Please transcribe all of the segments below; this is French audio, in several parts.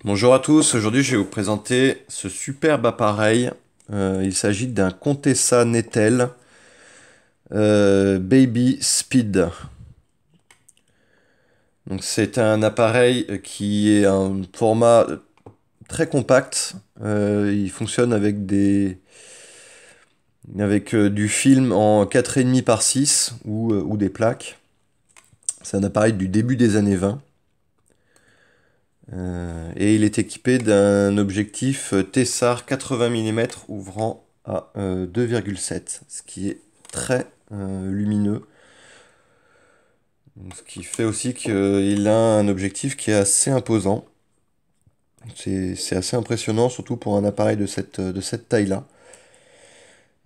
Bonjour à tous, aujourd'hui je vais vous présenter ce superbe appareil. Il s'agit d'un Contessa Nettel Baby Speed. Donc c'est un appareil qui est un format très compact. Il fonctionne avec du film en 4,5 par 6 ou des plaques. C'est un appareil du début des années 20. Et il est équipé d'un objectif Tessar 80 mm ouvrant à 2,7, ce qui est très lumineux. Donc, ce qui fait aussi qu'il a un objectif qui est assez imposant. C'est assez impressionnant, surtout pour un appareil de cette taille-là.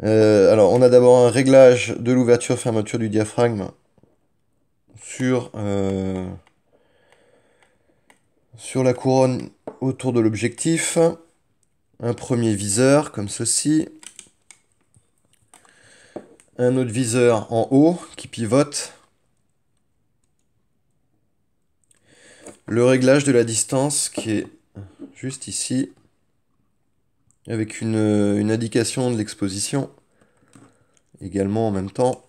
Alors, on a d'abord un réglage de l'ouverture-fermeture du diaphragme sur, sur la couronne autour de l'objectif. Un premier viseur, comme ceci. Un autre viseur en haut qui pivote. Le réglage de la distance qui est juste ici, avec une indication de l'exposition également en même temps.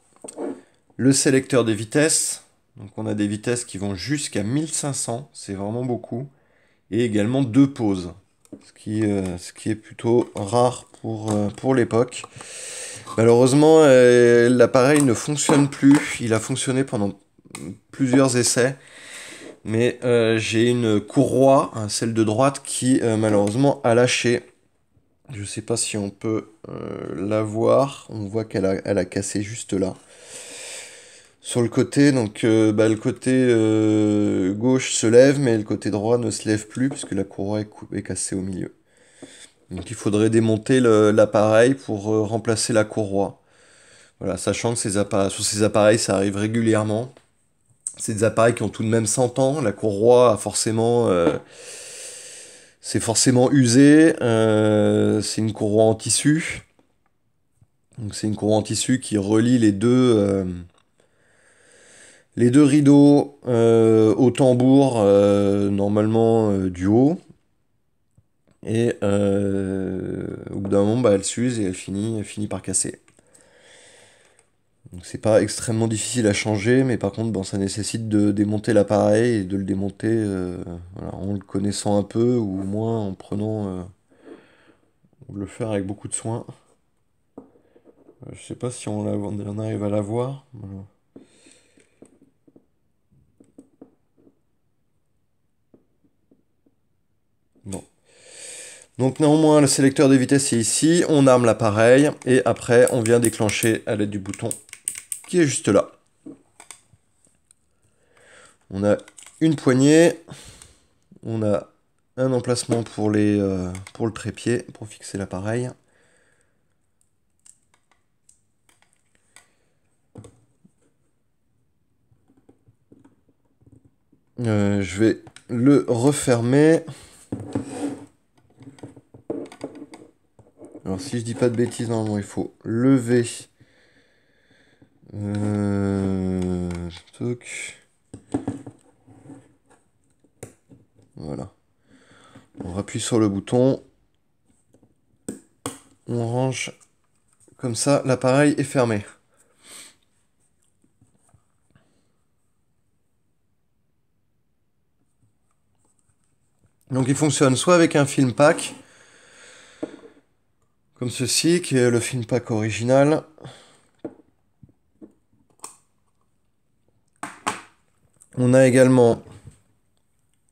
Le sélecteur des vitesses, donc on a des vitesses qui vont jusqu'à 1500, c'est vraiment beaucoup. Et également deux pauses, ce qui est plutôt rare pour l'époque. Malheureusement, l'appareil ne fonctionne plus. Il a fonctionné pendant plusieurs essais. Mais j'ai une courroie, hein, celle de droite, qui malheureusement a lâché. Je ne sais pas si on peut la voir. On voit qu'elle a cassé juste là. Sur le côté, donc le côté gauche se lève, mais le côté droit ne se lève plus puisque la courroie est cassée au milieu. Donc il faudrait démonter l'appareil pour remplacer la courroie. Voilà, sachant que sur ces appareils, ça arrive régulièrement. C'est des appareils qui ont tout de même 100 ans. La courroie a forcément, c'est forcément usé. C'est une courroie en tissu. Donc c'est une courroie en tissu qui relie les deux rideaux au tambour, normalement du haut. Et au bout d'un moment, bah, elle s'use et elle finit par casser. Donc c'est pas extrêmement difficile à changer, mais par contre, bon, ça nécessite de démonter l'appareil et de le démonter voilà, en le connaissant un peu, ou au moins en prenant, le faire avec beaucoup de soin. Je sais pas si on arrive à la voir. Voilà. Bon. Donc néanmoins, le sélecteur de vitesse est ici, on arme l'appareil, et après on vient déclencher à l'aide du bouton qui est juste là. On a une poignée, on a un emplacement pour le trépied, pour fixer l'appareil. Je vais le refermer. Alors si je dis pas de bêtises, normalement il faut lever. Toc. Voilà. On appuie sur le bouton. On range. Comme ça, l'appareil est fermé. Donc il fonctionne soit avec un film pack, comme ceci, qui est le film pack original. On a également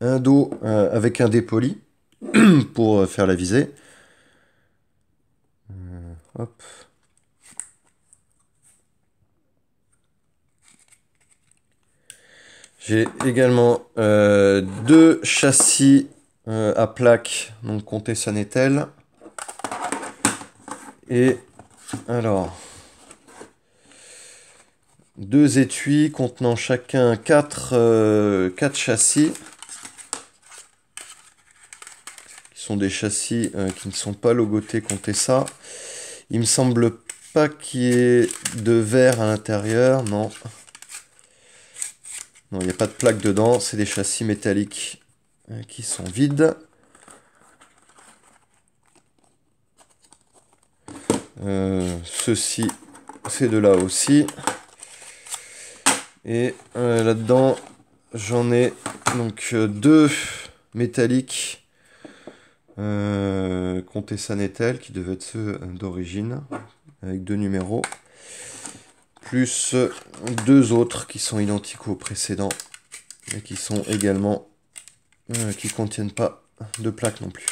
un dos avec un dépoli pour faire la visée. Hop. J'ai également deux châssis à plaque, donc Contessa Nettel. Et alors, deux étuis contenant chacun 4 châssis. Qui sont des châssis qui ne sont pas logotés Contessa. Il me semble pas qu'il y ait de verre à l'intérieur, non. Non, il n'y a pas de plaque dedans, c'est des châssis métalliques qui sont vides. Ceci, c'est de là aussi. Et là-dedans, j'en ai donc deux métalliques Contessa Nettel qui devaient être ceux d'origine, avec deux numéros, plus deux autres qui sont identiques aux précédents et qui sont également qui contiennent pas de plaques non plus.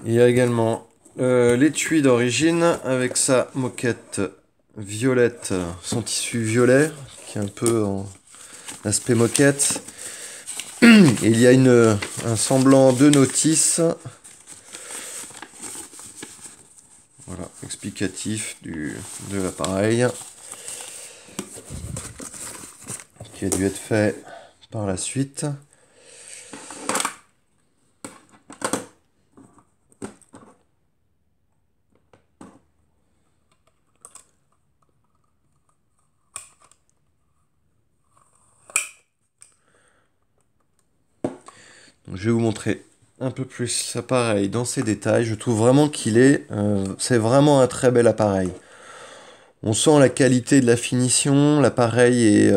Il y a également l'étui d'origine avec sa moquette violette, son tissu violet qui est un peu en aspect moquette. Et il y a un semblant de notice, voilà, explicatif de l'appareil, qui a dû être fait par la suite. Donc, je vais vous montrer un peu plus l'appareil dans ses détails. Je trouve vraiment c'est vraiment un très bel appareil. On sent la qualité de la finition, l'appareil est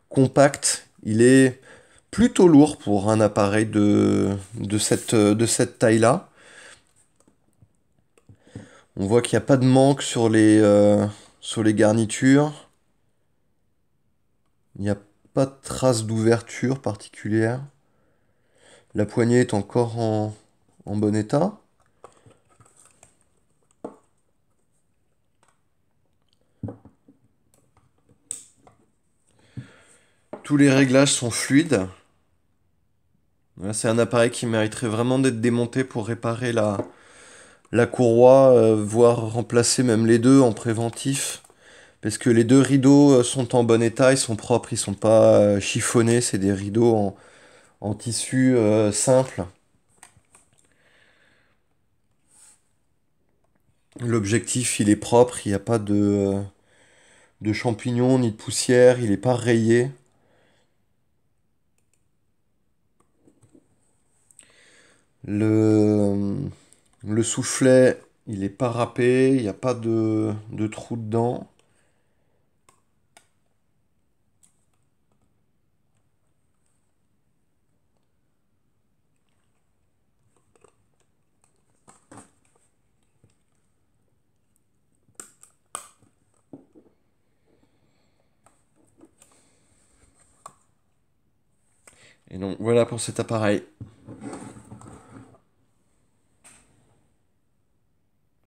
compact, il est plutôt lourd pour un appareil de cette taille-là. On voit qu'il n'y a pas de manque sur les garnitures. Il n'y a pas de trace d'ouverture particulière. La poignée est encore en bon état. Tous les réglages sont fluides. C'est un appareil qui mériterait vraiment d'être démonté pour réparer la courroie, voire remplacer même les deux en préventif. Parce que les deux rideaux sont en bon état, ils sont propres, ils sont pas chiffonnés, c'est des rideaux en tissu simple. L'objectif, il est propre, il n'y a pas de champignons ni de poussière, il n'est pas rayé. Le, le soufflet, il n'est pas râpé, il n'y a pas de trou dedans. Et donc voilà pour cet appareil.